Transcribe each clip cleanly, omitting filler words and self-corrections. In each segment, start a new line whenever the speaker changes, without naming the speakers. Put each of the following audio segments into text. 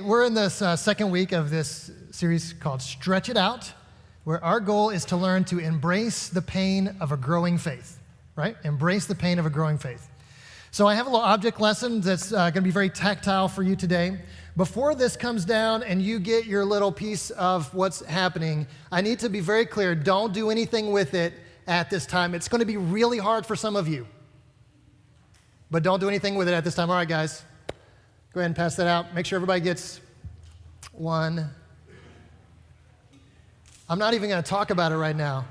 We're in this second week of this series called Stretch It Out, where our goal is to learn to embrace the pain of a growing faith, right? Embrace the pain of a growing faith. So I have a little object lesson that's going to be very tactile for you today. Before this comes down and you get your little piece of what's happening, I need to be very clear. Don't do anything with it at this time. It's going to be really hard for some of you, but don't do anything with it at this time. All right, guys. Go ahead and pass that out. Make sure everybody gets one. I'm not even going to talk about it right now.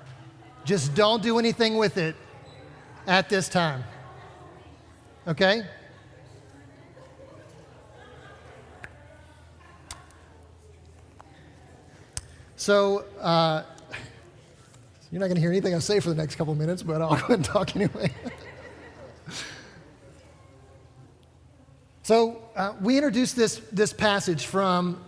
Just don't do anything with it at this time. Okay? So, you're not going to hear anything I say for the next couple minutes, but I'll go ahead and talk anyway. So we introduced this passage from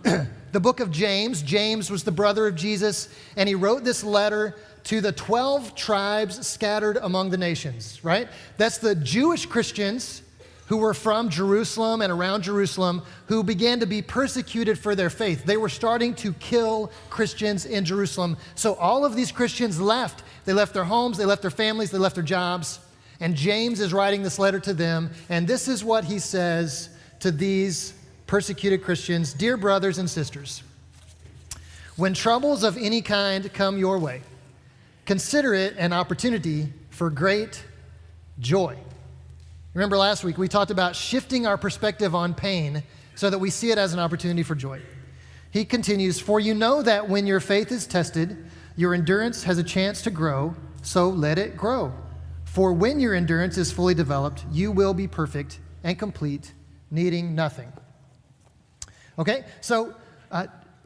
the book of James. James was the brother of Jesus, and he wrote this letter to the 12 tribes scattered among the nations, right? That's the Jewish Christians who were from Jerusalem and around Jerusalem who began to be persecuted for their faith. They were starting to kill Christians in Jerusalem. So all of these Christians left. They left their homes, they left their families, they left their jobs. And James is writing this letter to them, and this is what he says to these persecuted Christians. Dear brothers and sisters, when troubles of any kind come your way, consider it an opportunity for great joy. Remember last week we talked about shifting our perspective on pain so that we see it as an opportunity for joy. He continues, for you know that when your faith is tested, your endurance has a chance to grow, so let it grow. For when your endurance is fully developed, you will be perfect and complete, needing nothing. Okay, so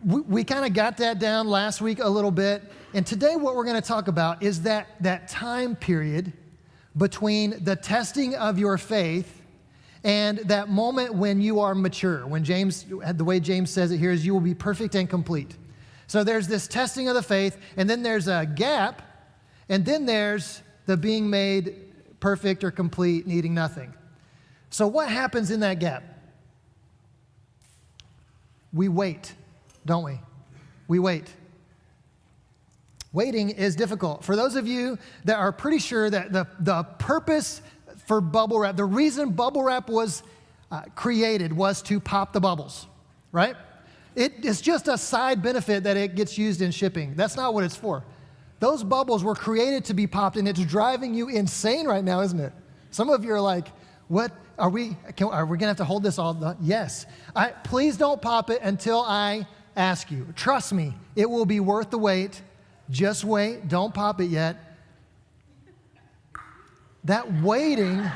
we kind of got that down last week a little bit. And today what we're going to talk about is that time period between the testing of your faith and that moment when you are mature. When the way James says it here is you will be perfect and complete. So there's this testing of the faith, and then there's a gap, and then there's the being made perfect or complete, needing nothing. So what happens in that gap? We wait, don't we? We wait. Waiting is difficult. For those of you that are pretty sure that the purpose for bubble wrap, the reason bubble wrap was created was to pop the bubbles, right? It's just a side benefit that it gets used in shipping. That's not what it's for. Those bubbles were created to be popped, and it's driving you insane right now, isn't it? Some of you are like, what? Are we going to have to hold this all? Yes. Please don't pop it until I ask you. Trust me, it will be worth the wait. Just wait. Don't pop it yet. That waiting.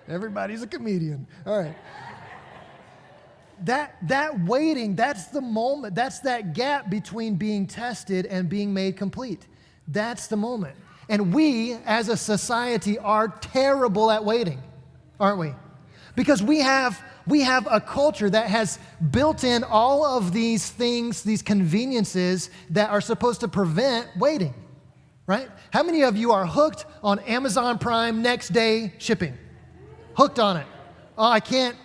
Everybody's a comedian. All right. That waiting, that's the moment, that's that gap between being tested and being made complete. That's the moment. And we, as a society, are terrible at waiting, aren't we? Because we have a culture that has built in all of these things, these conveniences that are supposed to prevent waiting, right? How many of you are hooked on Amazon Prime next day shipping? Hooked on it. Oh, I can't,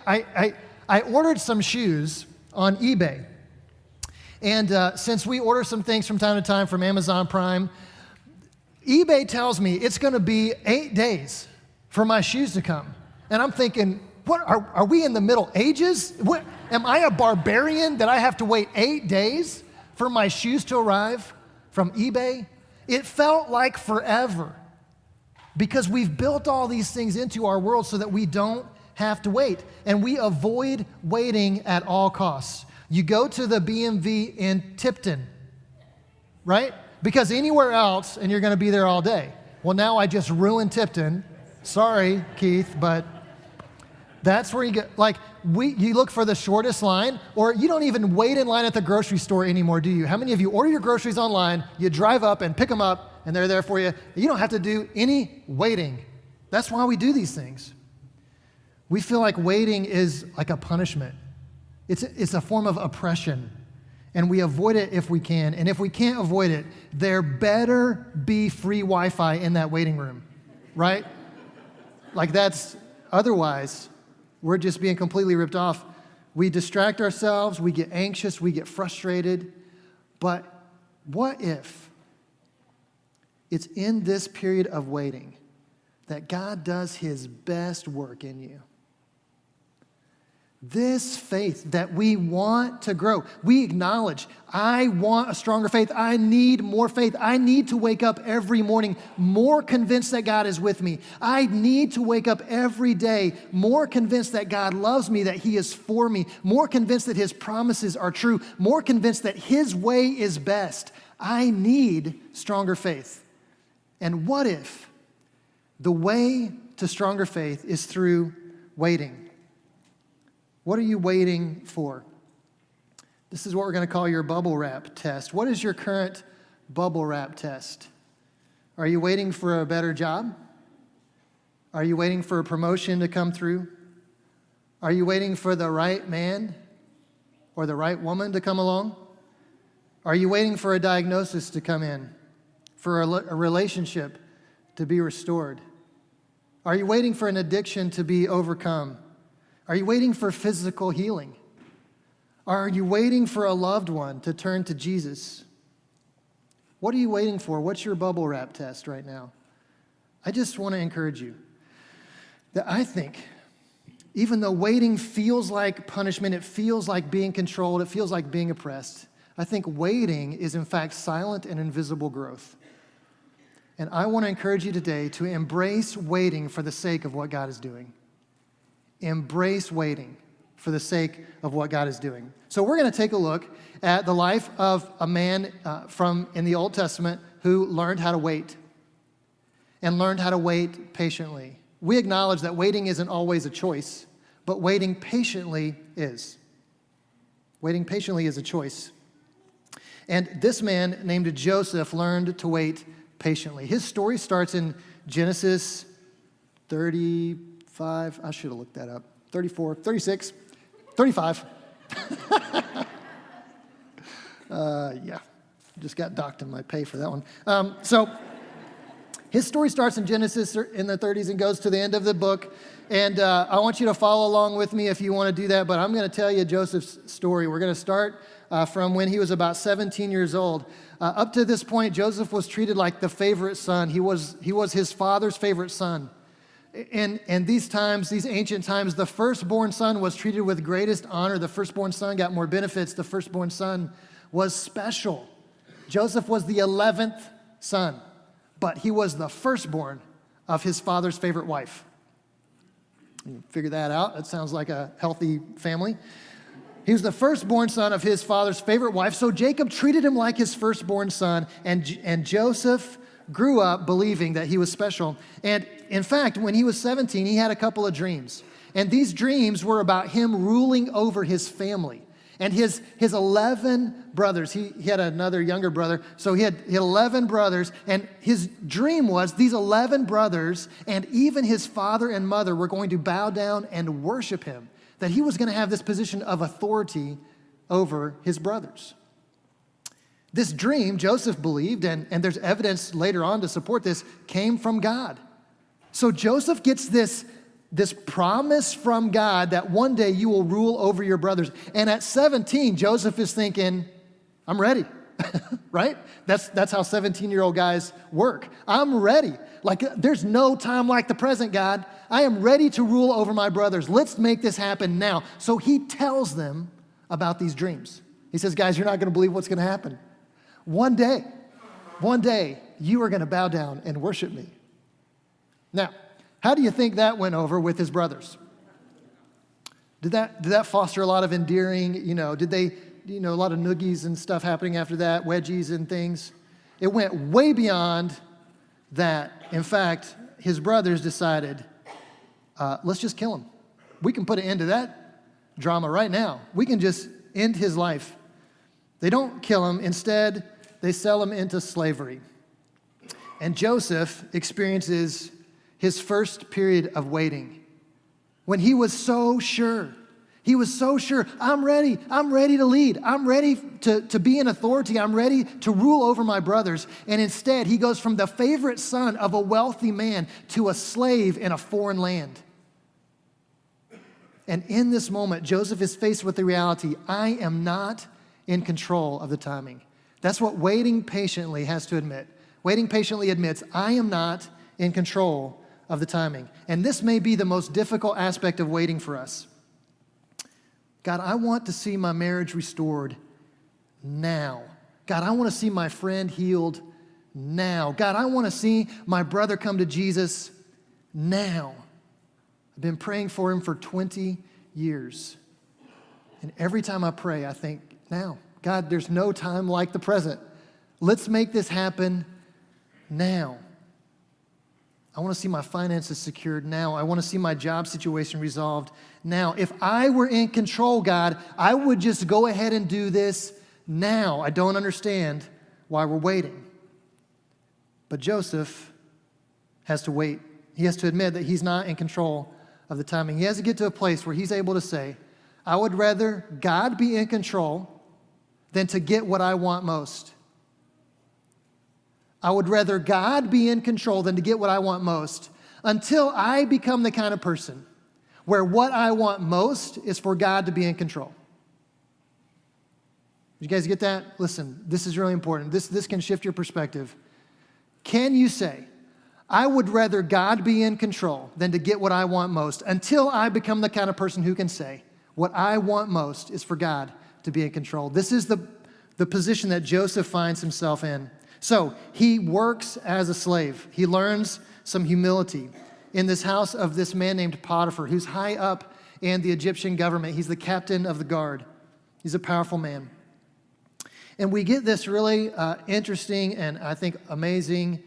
I ordered some shoes on eBay, and since we order some things from time to time from Amazon Prime, eBay tells me it's going to be 8 days for my shoes to come, and I'm thinking, what are we in the Middle Ages? What, am I a barbarian that I have to wait 8 days for my shoes to arrive from eBay? It felt like forever because we've built all these things into our world so that we don't have to wait, and we avoid waiting at all costs. You go to the BMV in Tipton, right? Because anywhere else, and you're going to be there all day. Well, now I just ruined Tipton. Sorry, Keith, but that's where you get, you look for the shortest line, or you don't even wait in line at the grocery store anymore, do you? How many of you order your groceries online, you drive up and pick them up, and they're there for you? You don't have to do any waiting. That's why we do these things. We feel like waiting is like a punishment. It's a form of oppression, and we avoid it if we can. And if we can't avoid it, there better be free Wi-Fi in that waiting room, right? Otherwise, we're just being completely ripped off. We distract ourselves, we get anxious, we get frustrated. But what if it's in this period of waiting that God does his best work in you? This faith that we want to grow. We acknowledge, I want a stronger faith. I need more faith. I need to wake up every morning more convinced that God is with me. I need to wake up every day more convinced that God loves me, that he is for me, more convinced that his promises are true, more convinced that his way is best. I need stronger faith. And what if the way to stronger faith is through waiting? What are you waiting for? This is what we're going to call your bubble wrap test. What is your current bubble wrap test? Are you waiting for a better job? Are you waiting for a promotion to come through? Are you waiting for the right man or the right woman to come along? Are you waiting for a diagnosis to come in, for a relationship to be restored? Are you waiting for an addiction to be overcome? Are you waiting for physical healing? Are you waiting for a loved one to turn to Jesus? What are you waiting for? What's your bubble wrap test right now? I just want to encourage you that I think even though waiting feels like punishment, it feels like being controlled, it feels like being oppressed, I think waiting is in fact silent and invisible growth. And I want to encourage you today to embrace waiting for the sake of what God is doing. Embrace waiting for the sake of what God is doing. So we're going to take a look at the life of a man from in the Old Testament who learned how to wait and learned how to wait patiently. We acknowledge that waiting isn't always a choice, but waiting patiently is. Waiting patiently is a choice. And this man named Joseph learned to wait patiently. His story starts in Genesis 35. I should have looked that up. 34, 36, 35. Yeah, just got docked in my pay for that one. So his story starts in Genesis in the 30s and goes to the end of the book. And I want you to follow along with me if you want to do that. But I'm going to tell you Joseph's story. We're going to start from when he was about 17 years old. Up to this point, Joseph was treated like the favorite son. He was his father's favorite son. In these times, these ancient times, the firstborn son was treated with greatest honor. The firstborn son got more benefits. The firstborn son was special. Joseph was the 11th son, but he was the firstborn of his father's favorite wife. You figure that out. That sounds like a healthy family. He was the firstborn son of his father's favorite wife, so Jacob treated him like his firstborn son, and Joseph grew up believing that he was special. And in fact, when he was 17, he had a couple of dreams. And these dreams were about him ruling over his family. And his 11 brothers, he had another younger brother, so he had 11 brothers, and his dream was these 11 brothers and even his father and mother were going to bow down and worship him, that he was going to have this position of authority over his brothers. This dream, Joseph believed, and there's evidence later on to support this, came from God. So Joseph gets this promise from God that one day you will rule over your brothers. And at 17, Joseph is thinking, I'm ready, right? That's how 17-year-old guys work. I'm ready. Like, there's no time like the present, God. I am ready to rule over my brothers. Let's make this happen now. So he tells them about these dreams. He says, guys, you're not going to believe what's going to happen. One day, you are going to bow down and worship me. Now, how do you think that went over with his brothers? Did that foster a lot of endearing, did they, a lot of noogies and stuff happening after that, wedgies and things? It went way beyond that. In fact, his brothers decided, let's just kill him. We can put an end to that drama right now. We can just end his life. They don't kill him. Instead, they sell him into slavery. And Joseph experiences his first period of waiting when he was so sure. He was so sure, I'm ready to lead. I'm ready to be in authority. I'm ready to rule over my brothers. And instead, he goes from the favorite son of a wealthy man to a slave in a foreign land. And in this moment, Joseph is faced with the reality, I am not in control of the timing. That's what waiting patiently has to admit. Waiting patiently admits, I am not in control of the timing. And this may be the most difficult aspect of waiting for us. God, I want to see my marriage restored now. God, I want to see my friend healed now. God, I want to see my brother come to Jesus now. I've been praying for him for 20 years. And every time I pray, I think, now. God, there's no time like the present. Let's make this happen now. I want to see my finances secured now. I want to see my job situation resolved now. If I were in control, God, I would just go ahead and do this now. I don't understand why we're waiting. But Joseph has to wait. He has to admit that he's not in control of the timing. He has to get to a place where he's able to say, I would rather God be in control than to get what I want most. I would rather God be in control than to get what I want most until I become the kind of person where what I want most is for God to be in control. Did you guys get that? Listen, this is really important. This can shift your perspective. Can you say, I would rather God be in control than to get what I want most until I become the kind of person who can say, what I want most is for God to be in control. This is the position that Joseph finds himself in. So he works as a slave. He learns some humility in this house of this man named Potiphar, who's high up in the Egyptian government. He's the captain of the guard. He's a powerful man. And we get this really interesting and I think amazing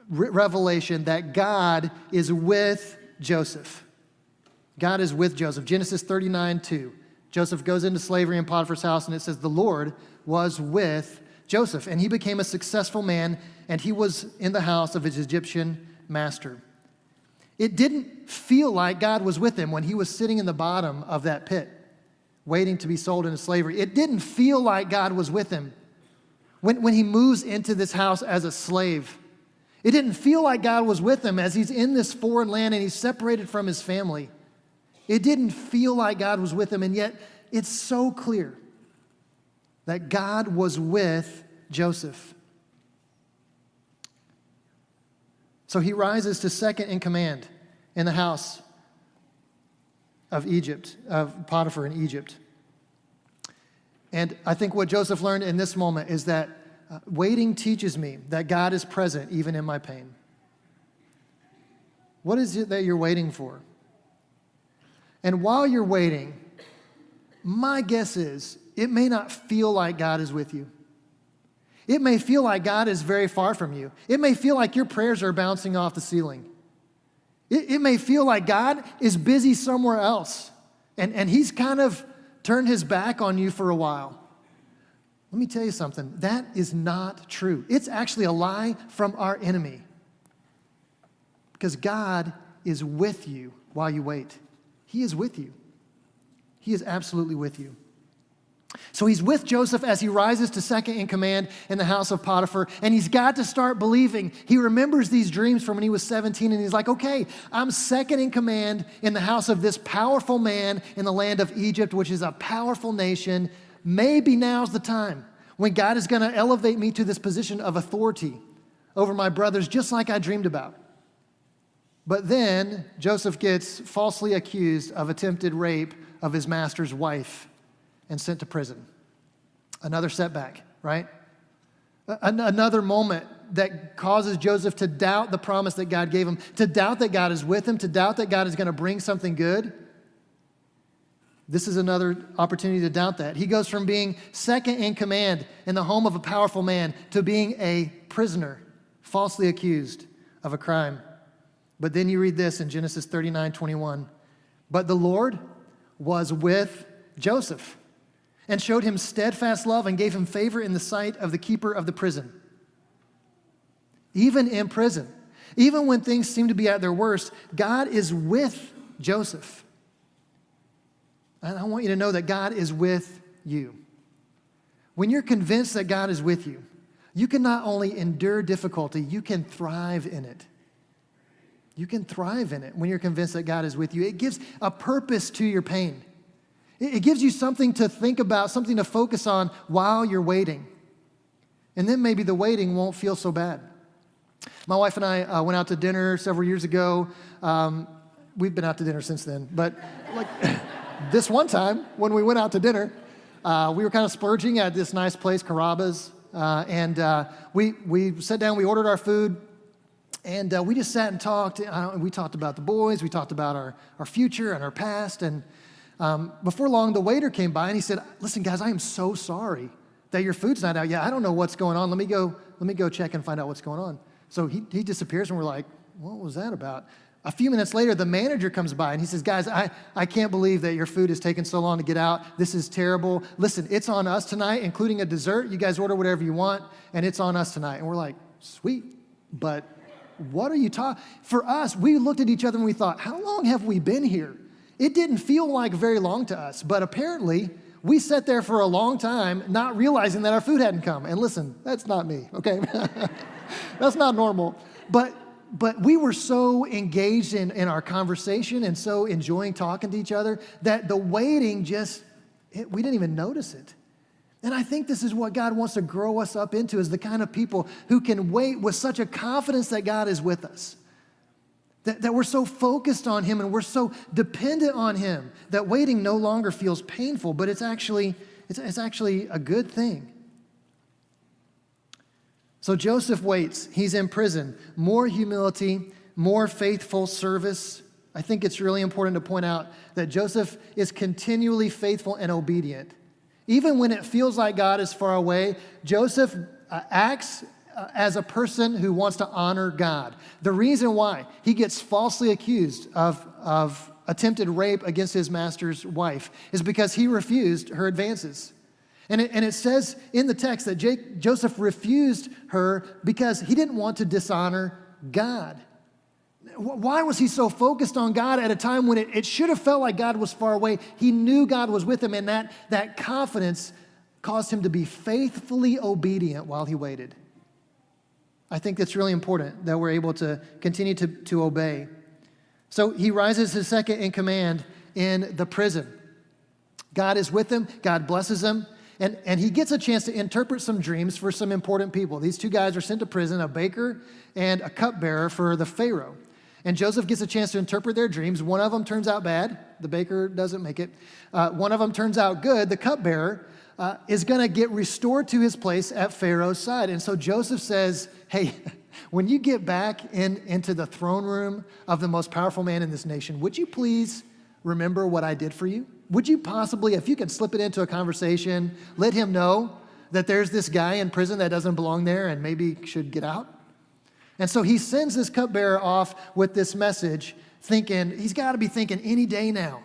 revelation that God is with Joseph. God is with Joseph. Genesis 39:2. Joseph goes into slavery in Potiphar's house, and it says the Lord was with Joseph, and he became a successful man, and he was in the house of his Egyptian master. It didn't feel like God was with him when he was sitting in the bottom of that pit, waiting to be sold into slavery. It didn't feel like God was with him when he moves into this house as a slave. It didn't feel like God was with him as he's in this foreign land and he's separated from his family. It didn't feel like God was with him, and yet it's so clear that God was with Joseph. So he rises to second in command in the house of Egypt, of Potiphar in Egypt. And I think what Joseph learned in this moment is that waiting teaches me that God is present even in my pain. What is it that you're waiting for? And while you're waiting, my guess is it may not feel like God is with you. It may feel like God is very far from you. It may feel like your prayers are bouncing off the ceiling. It may feel like God is busy somewhere else, and he's kind of turned his back on you for a while. Let me tell you something. That is not true. It's actually a lie from our enemy. Because God is with you while you wait. He is with you. He is absolutely with you. So he's with Joseph as he rises to second in command in the house of Potiphar, and he's got to start believing. He remembers these dreams from when he was 17, and he's like, okay, I'm second in command in the house of this powerful man in the land of Egypt, which is a powerful nation. Maybe now's the time when God is going to elevate me to this position of authority over my brothers, just like I dreamed about. But then Joseph gets falsely accused of attempted rape of his master's wife and sent to prison. Another setback, right? Another moment that causes Joseph to doubt the promise that God gave him, to doubt that God is with him, to doubt that God is going to bring something good. This is another opportunity to doubt that. He goes from being second in command in the home of a powerful man to being a prisoner, falsely accused of a crime. But then you read this in Genesis 39:21. But the Lord was with Joseph and showed him steadfast love and gave him favor in the sight of the keeper of the prison. Even in prison, even when things seem to be at their worst, God is with Joseph. And I want you to know that God is with you. When you're convinced that God is with you, you can not only endure difficulty, you can thrive in it. You can thrive in it when you're convinced that God is with you. It gives a purpose to your pain. It gives you something to think about, something to focus on while you're waiting. And then maybe the waiting won't feel so bad. My wife and I went out to dinner several years ago. We've been out to dinner since then. But like this one time when we went out to dinner, we were kind of splurging at this nice place, Carrabba's. And we sat down, we ordered our food, and we just sat and talked. We talked about the boys, we talked about our future and our past. And before long, the waiter came by and he said, "Listen, guys, I am so sorry that your food's not out yet. I don't know what's going on. Let me go check and find out what's going on." So he disappears, and we're like, "What was that about?" A few minutes later, the manager comes by and he says, "Guys, I can't believe that your food has taken so long to get out. This is terrible. Listen, it's on us tonight, including a dessert. You guys order whatever you want, and it's on us tonight." And we're like, "Sweet, but what are you talking?" For us, we looked at each other and we thought, how long have we been here? It didn't feel like very long to us, but apparently we sat there for a long time not realizing that our food hadn't come. And listen, that's not me, okay? That's not normal. But we were so engaged in our conversation and so enjoying talking to each other that the waiting we didn't even notice it. And I think this is what God wants to grow us up into, is the kind of people who can wait with such a confidence that God is with us. That we're so focused on Him and we're so dependent on Him that waiting no longer feels painful, but it's actually a good thing. So Joseph waits. He's in prison. More humility, more faithful service. I think it's really important to point out that Joseph is continually faithful and obedient. Even when it feels like God is far away, Joseph acts as a person who wants to honor God. The reason why he gets falsely accused of attempted rape against his master's wife is because he refused her advances. And it says in the text that Joseph refused her because he didn't want to dishonor God. Why was he so focused on God at a time when it should have felt like God was far away? He knew God was with him, and that confidence caused him to be faithfully obedient while he waited. I think that's really important that we're able to continue to obey. So he rises to second in command in the prison. God is with him. God blesses him. And he gets a chance to interpret some dreams for some important people. These two guys are sent to prison, a baker and a cupbearer for the Pharaoh. And Joseph gets a chance to interpret their dreams. One of them turns out bad. The baker doesn't make it. One of them turns out good. The cupbearer is going to get restored to his place at Pharaoh's side. And so Joseph says, "Hey, when you get back into the throne room of the most powerful man in this nation, would you please remember what I did for you? Would you possibly, if you could slip it into a conversation, let him know that there's this guy in prison that doesn't belong there and maybe should get out?" And so he sends this cupbearer off with this message, thinking, he's got to be thinking, any day now,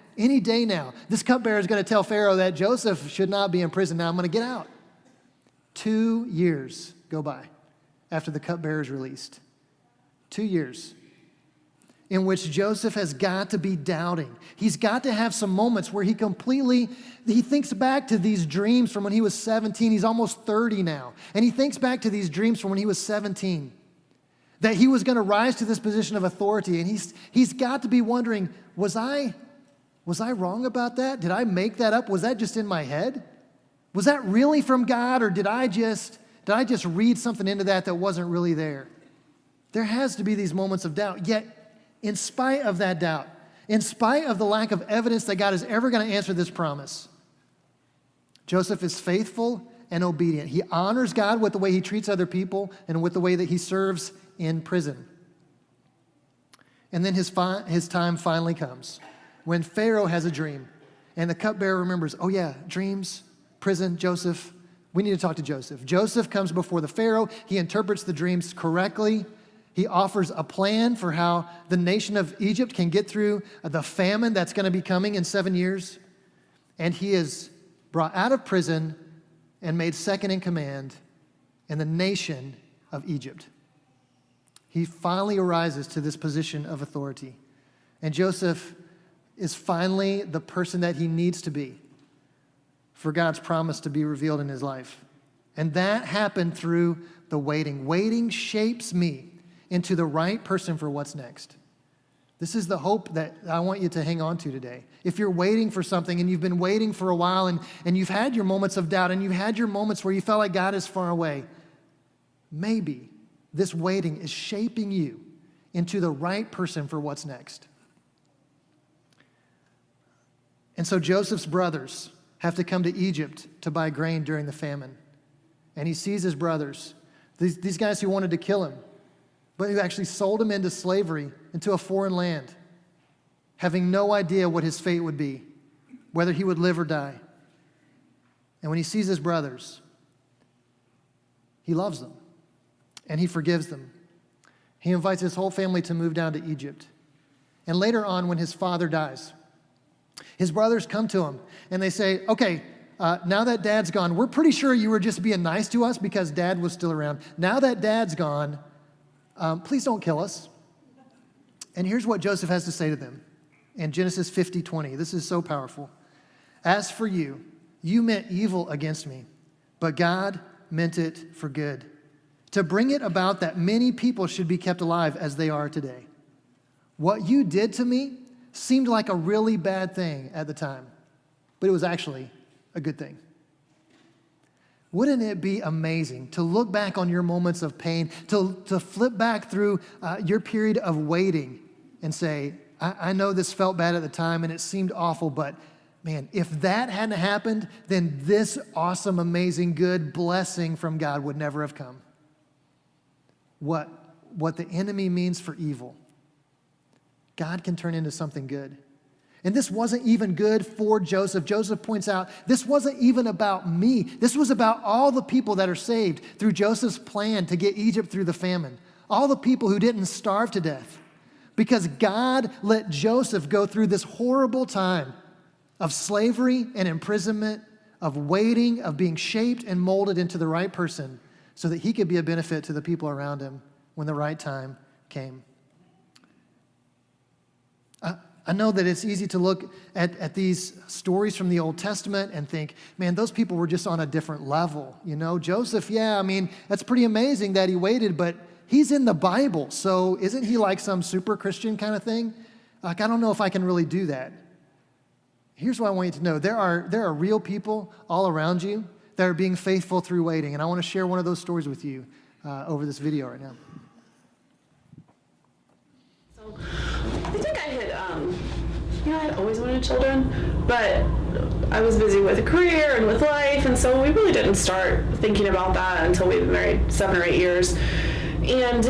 this cupbearer is going to tell Pharaoh that Joseph should not be in prison. Now I'm going to get out. 2 years go by after the cupbearer is released. 2 years in which Joseph has got to be doubting. He's got to have some moments where he thinks back to these dreams from when he was 17. He's almost 30 now. And he thinks back to these dreams from when he was 17. That he was going to rise to this position of authority. And he's got to be wondering, was I wrong about that? Did I make that up? Was that just in my head? Was that really from God? Or did I just read something into that wasn't really there? There has to be these moments of doubt. Yet, in spite of that doubt, in spite of the lack of evidence that God is ever going to answer this promise, Joseph is faithful and obedient. He honors God with the way he treats other people and with the way that he serves in prison. And then his time finally comes when Pharaoh has a dream and the cupbearer remembers, oh yeah, dreams, prison, Joseph. We need to talk to Joseph. Joseph comes before the Pharaoh. He interprets the dreams correctly. He offers a plan for how the nation of Egypt can get through the famine that's going to be coming in 7 years. And he is brought out of prison and made second in command in the nation of Egypt. He finally arises to this position of authority. And Joseph is finally the person that he needs to be for God's promise to be revealed in his life. And that happened through the waiting. Waiting shapes me into the right person for what's next. This is the hope that I want you to hang on to today. If you're waiting for something and you've been waiting for a while and you've had your moments of doubt and you've had your moments where you felt like God is far away, maybe this waiting is shaping you into the right person for what's next. And so Joseph's brothers have to come to Egypt to buy grain during the famine. And he sees his brothers, these guys who wanted to kill him, but who actually sold him into slavery, into a foreign land, having no idea what his fate would be, whether he would live or die. And when he sees his brothers, he loves them, and he forgives them. He invites his whole family to move down to Egypt. And later on, when his father dies, his brothers come to him, and they say, okay, now that Dad's gone, we're pretty sure you were just being nice to us because Dad was still around. Now that Dad's gone, please don't kill us. And here's what Joseph has to say to them in Genesis 50:20. This is so powerful. As for you, you meant evil against me, but God meant it for good, to bring it about that many people should be kept alive as they are today. What you did to me seemed like a really bad thing at the time, but it was actually a good thing. Wouldn't it be amazing to look back on your moments of pain, to flip back through your period of waiting and say, I know this felt bad at the time and it seemed awful, but man, if that hadn't happened, then this awesome, amazing, good blessing from God would never have come. What the enemy means for evil, God can turn into something good. And this wasn't even good for Joseph. Joseph points out, this wasn't even about me. This was about all the people that are saved through Joseph's plan to get Egypt through the famine. All the people who didn't starve to death. Because God let Joseph go through this horrible time of slavery and imprisonment, of waiting, of being shaped and molded into the right person so that he could be a benefit to the people around him when the right time came. I know that it's easy to look at these stories from the Old Testament and think, man, those people were just on a different level. You know, Joseph, yeah, I mean, that's pretty amazing that he waited, but he's in the Bible, so isn't he like some super Christian kind of thing? Like, I don't know if I can really do that. Here's what I want you to know. There are real people all around you that are being faithful through waiting, and I want to share one of those stories with you over this video right now.
So I think I had always wanted children, but I was busy with a career and with life, and so we really didn't start thinking about that until we'd been married 7 or 8 years. And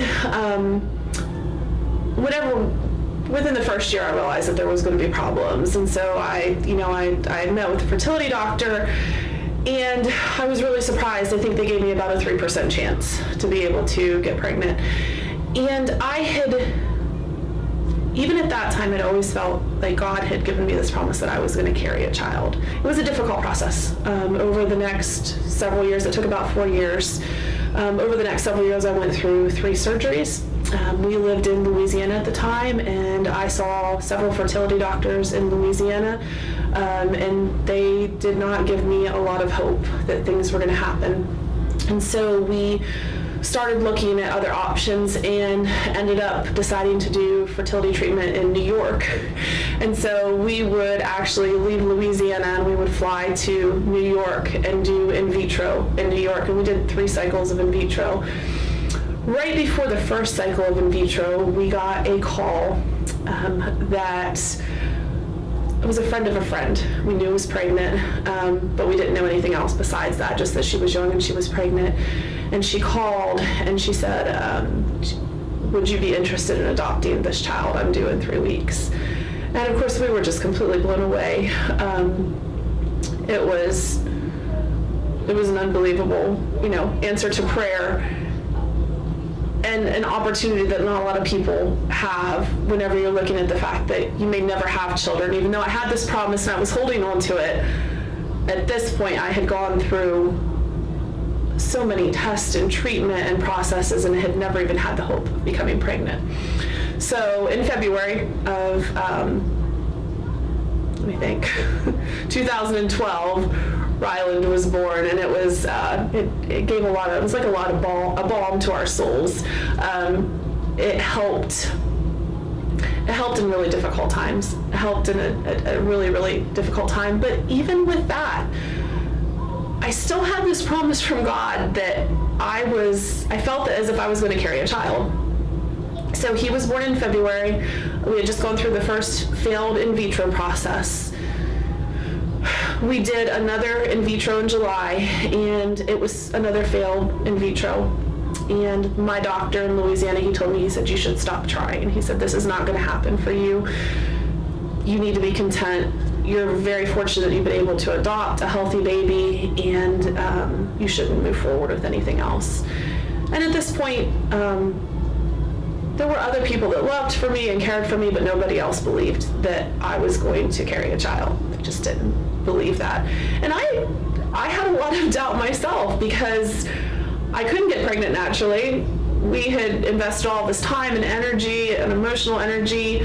within the first year, I realized that there was going to be problems, and so I met with a fertility doctor, and I was really surprised. I think they gave me about a 3% chance to be able to get pregnant, and even at that time, it always felt like God had given me this promise that I was going to carry a child. It was a difficult process. Over the next several years, it took about 4 years. Over the next several years, I went through 3 surgeries. We lived in Louisiana at the time, and I saw several fertility doctors in Louisiana, and they did not give me a lot of hope that things were going to happen. And so we started looking at other options and ended up deciding to do fertility treatment in New York. And so we would actually leave Louisiana and we would fly to New York and do in vitro in New York. And we did 3 cycles of in vitro. Right before the first cycle of in vitro, we got a call that it was a friend of a friend. We knew was pregnant, but we didn't know anything else besides that, just that she was young and she was pregnant. And she called and she said, would you be interested in adopting this child? I'm due in 3 weeks. And of course, we were just completely blown away. It was an unbelievable, answer to prayer, and an opportunity that not a lot of people have whenever you're looking at the fact that you may never have children. Even though I had this promise and I was holding on to it, at this point I had gone through so many tests and treatment and processes and had never even had the hope of becoming pregnant. So in February of 2012, Ryland was born, and it was it gave it was like a lot of balm to our souls. It helped It helped in really difficult times. It helped in a really, really difficult time. But even with that, I still had this promise from God that I felt as if I was going to carry a child. So he was born in February. We had just gone through the first failed in vitro process. We did another in vitro in July, and it was another failed in vitro. And my doctor in Louisiana, he told me, he said, you should stop trying. He said, this is not going to happen for you. You need to be content. You're very fortunate that you've been able to adopt a healthy baby, and you shouldn't move forward with anything else. And at this point, there were other people that loved for me and cared for me, but nobody else believed that I was going to carry a child. They just didn't believe that. And I had a lot of doubt myself because I couldn't get pregnant naturally. We had invested all this time and energy and emotional energy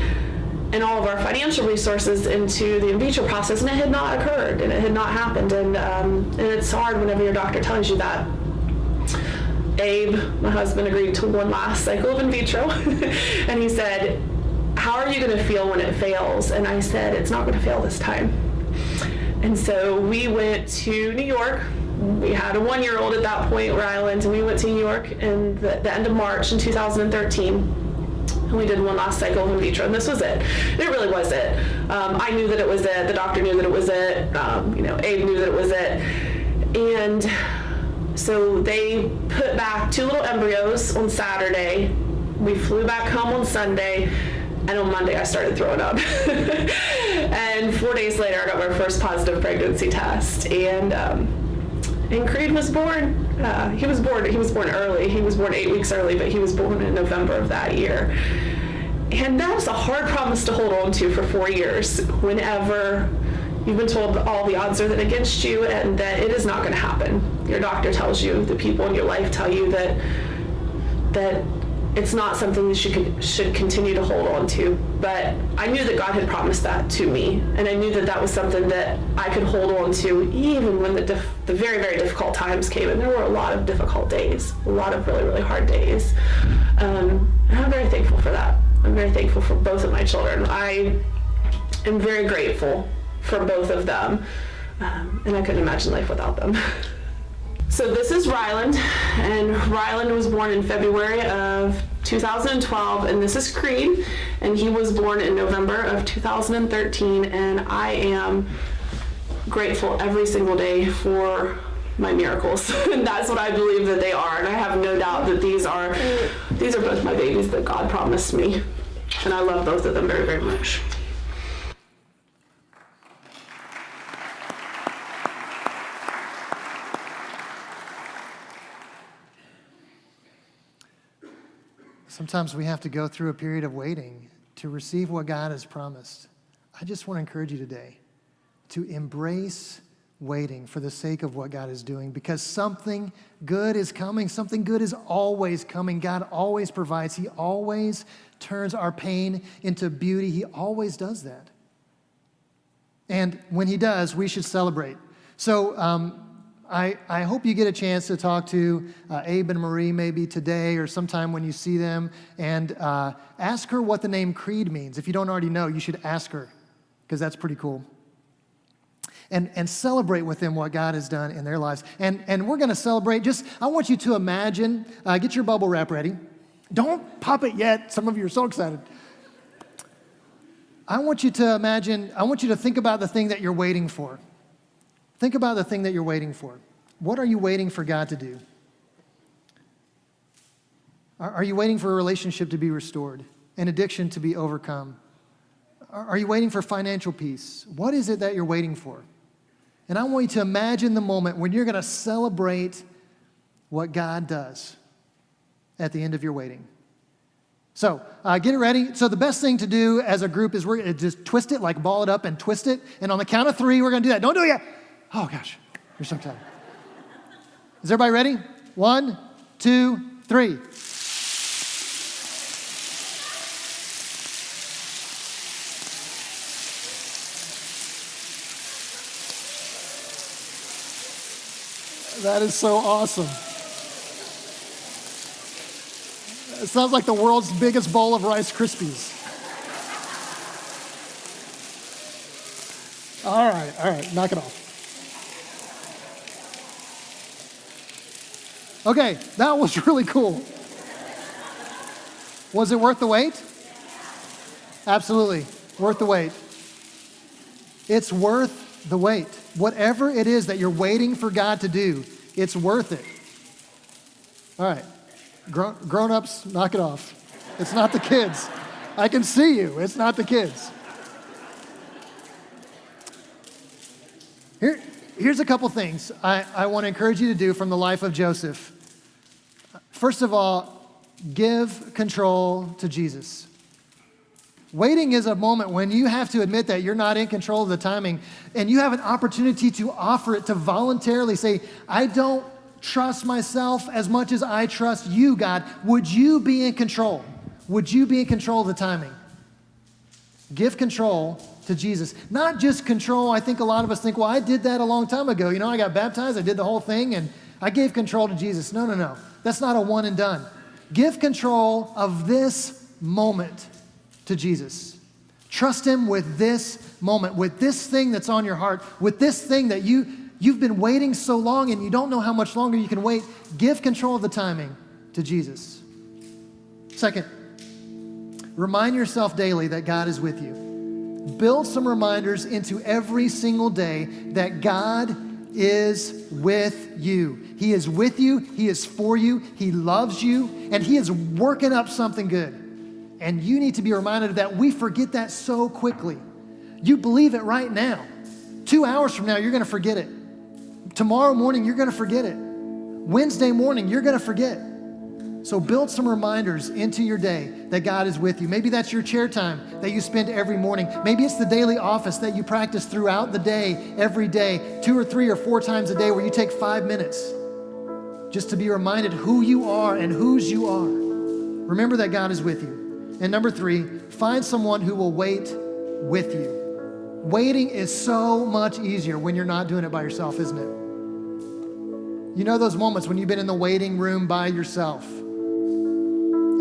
and all of our financial resources into the in vitro process, and it had not occurred, and it had not happened. And it's hard whenever your doctor tells you that. Abe, my husband, agreed to one last cycle of in vitro, and he said, how are you going to feel when it fails? And I said, it's not going to fail this time. And so we went to New York. We had a 1-year-old at that point, Ryland, and we went to New York in the end of March in 2013. And we did one last cycle of in vitro, and this was it. It really was it. I knew that it was it. The doctor knew that it was it. Abe knew that it was it. And so they put back 2 little embryos on Saturday. We flew back home on Sunday, and on Monday I started throwing up. And 4 days later I got my first positive pregnancy test. And Creed was born. He was born early. He was born 8 weeks early, but he was born in November of that year. And that was a hard promise to hold on to for 4 years whenever you've been told all the odds are against you and that it is not going to happen. Your doctor tells you, the people in your life tell you that it's not something that you should continue to hold on to. But I knew that God had promised that to me, and I knew that that was something that I could hold on to even when the very, very difficult times came. And there were a lot of difficult days, a lot of really, really hard days. And I'm very thankful for that. I'm very thankful for both of my children. I am very grateful for both of them, and I couldn't imagine life without them. So this is Ryland, and Ryland was born in February of 2012, and this is Creed, and he was born in November of 2013, and I am grateful every single day for my miracles. And that's what I believe that they are, and I have no doubt that these are both my babies that God promised me, and I love both of them very, very much.
Sometimes we have to go through a period of waiting to receive what God has promised. I just want to encourage you today to embrace waiting for the sake of what God is doing, because something good is coming. Something good is always coming. God always provides. He always turns our pain into beauty. He always does that. And when he does, we should celebrate. So I hope you get a chance to talk to Abe and Marie maybe today or sometime when you see them, and ask her what the name Creed means. If you don't already know, you should ask her, because that's pretty cool. And celebrate with them what God has done in their lives. And we're going to celebrate. I want you to imagine, get your bubble wrap ready. Don't pop it yet. Some of you are so excited. I want you to think about the thing that you're waiting for. Think about the thing that you're waiting for. What are you waiting for God to do? Are you waiting for a relationship to be restored, an addiction to be overcome? Are you waiting for financial peace? What is it that you're waiting for? And I want you to imagine the moment when you're going to celebrate what God does at the end of your waiting. So get it ready. So the best thing to do as a group is we're going to just twist it, like ball it up and twist it. And on the count of 3, we're going to do that. Don't do it yet. Oh, gosh. You're so excited. Is everybody ready? 1, 2, 3. That is so awesome. It sounds like the world's biggest bowl of Rice Krispies. All right, knock it off. Okay, that was really cool. Was it worth the wait? Absolutely, worth the wait. It's worth the wait. Whatever it is that you're waiting for God to do, it's worth it. All right, grown-ups, knock it off. It's not the kids. I can see you, it's not the kids. Here's a couple things I want to encourage you to do from the life of Joseph. First of all, give control to Jesus. Waiting is a moment when you have to admit that you're not in control of the timing, and you have an opportunity to offer it, to voluntarily say, I don't trust myself as much as I trust you, God. Would you be in control? Would you be in control of the timing? Give control to Jesus. Not just control. I think a lot of us think, well, I did that a long time ago. You know, I got baptized, I did the whole thing, and I gave control to Jesus. No. That's not a one and done. Give control of this moment to Jesus. Trust him with this moment, with this thing that's on your heart, with this thing that you've been waiting so long and you don't know how much longer you can wait. Give control of the timing to Jesus. Second, remind yourself daily that God is with you. Build some reminders into every single day that God is with you. He is with you. He is for you. He loves you. And he is working up something good. And you need to be reminded of that. We forget that so quickly. You believe it right now. 2 hours from now, you're going to forget it. Tomorrow morning, you're going to forget it. Wednesday morning, you're going to forget. So build some reminders into your day that God is with you. Maybe that's your chair time that you spend every morning. Maybe it's the daily office that you practice throughout the day, every day, 2 or 3 or 4 times a day, where you take 5 minutes just to be reminded who you are and whose you are. Remember that God is with you. And number 3, find someone who will wait with you. Waiting is so much easier when you're not doing it by yourself, isn't it? You know those moments when you've been in the waiting room by yourself,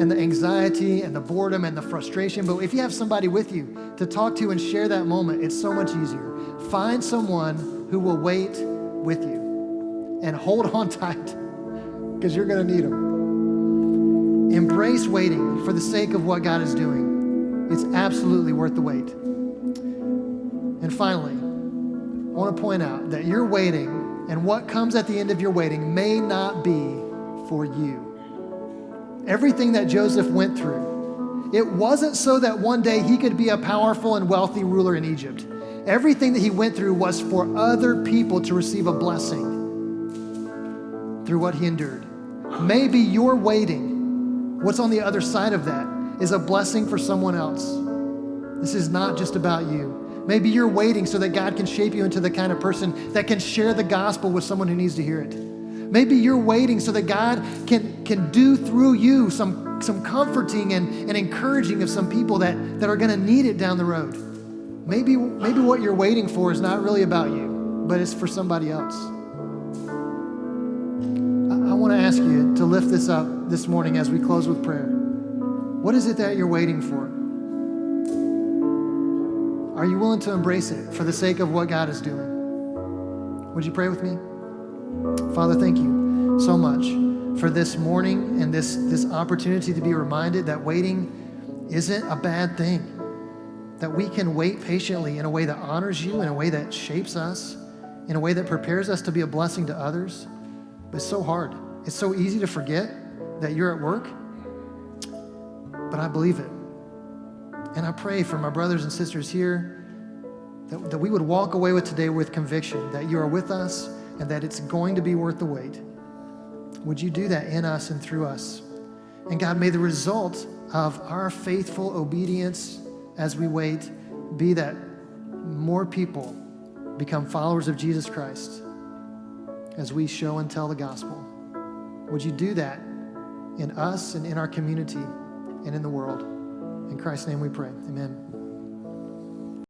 and the anxiety and the boredom and the frustration. But if you have somebody with you to talk to and share that moment, it's so much easier. Find someone who will wait with you and hold on tight, because you're going to need them. Embrace waiting for the sake of what God is doing. It's absolutely worth the wait. And finally, I want to point out that your waiting and what comes at the end of your waiting may not be for you. Everything that Joseph went through, it wasn't so that one day he could be a powerful and wealthy ruler in Egypt. Everything that he went through was for other people to receive a blessing through what he endured. Maybe your waiting, what's on the other side of that, is a blessing for someone else. This is not just about you. Maybe you're waiting so that God can shape you into the kind of person that can share the gospel with someone who needs to hear it. Maybe you're waiting so that God can do through you some comforting and encouraging of some people that are going to need it down the road. Maybe what you're waiting for is not really about you, but it's for somebody else. I want to ask you to lift this up this morning as we close with prayer. What is it that you're waiting for? Are you willing to embrace it for the sake of what God is doing? Would you pray with me? Father, thank you so much for this morning and this opportunity to be reminded that waiting isn't a bad thing, that we can wait patiently in a way that honors you, in a way that shapes us, in a way that prepares us to be a blessing to others. But it's so hard. It's so easy to forget that you're at work, but I believe it. And I pray for my brothers and sisters here that we would walk away with today with conviction that you are with us and that it's going to be worth the wait. Would you do that in us and through us? And God, may the result of our faithful obedience as we wait be that more people become followers of Jesus Christ as we show and tell the gospel. Would you do that in us and in our community and in the world? In Christ's name we pray. Amen.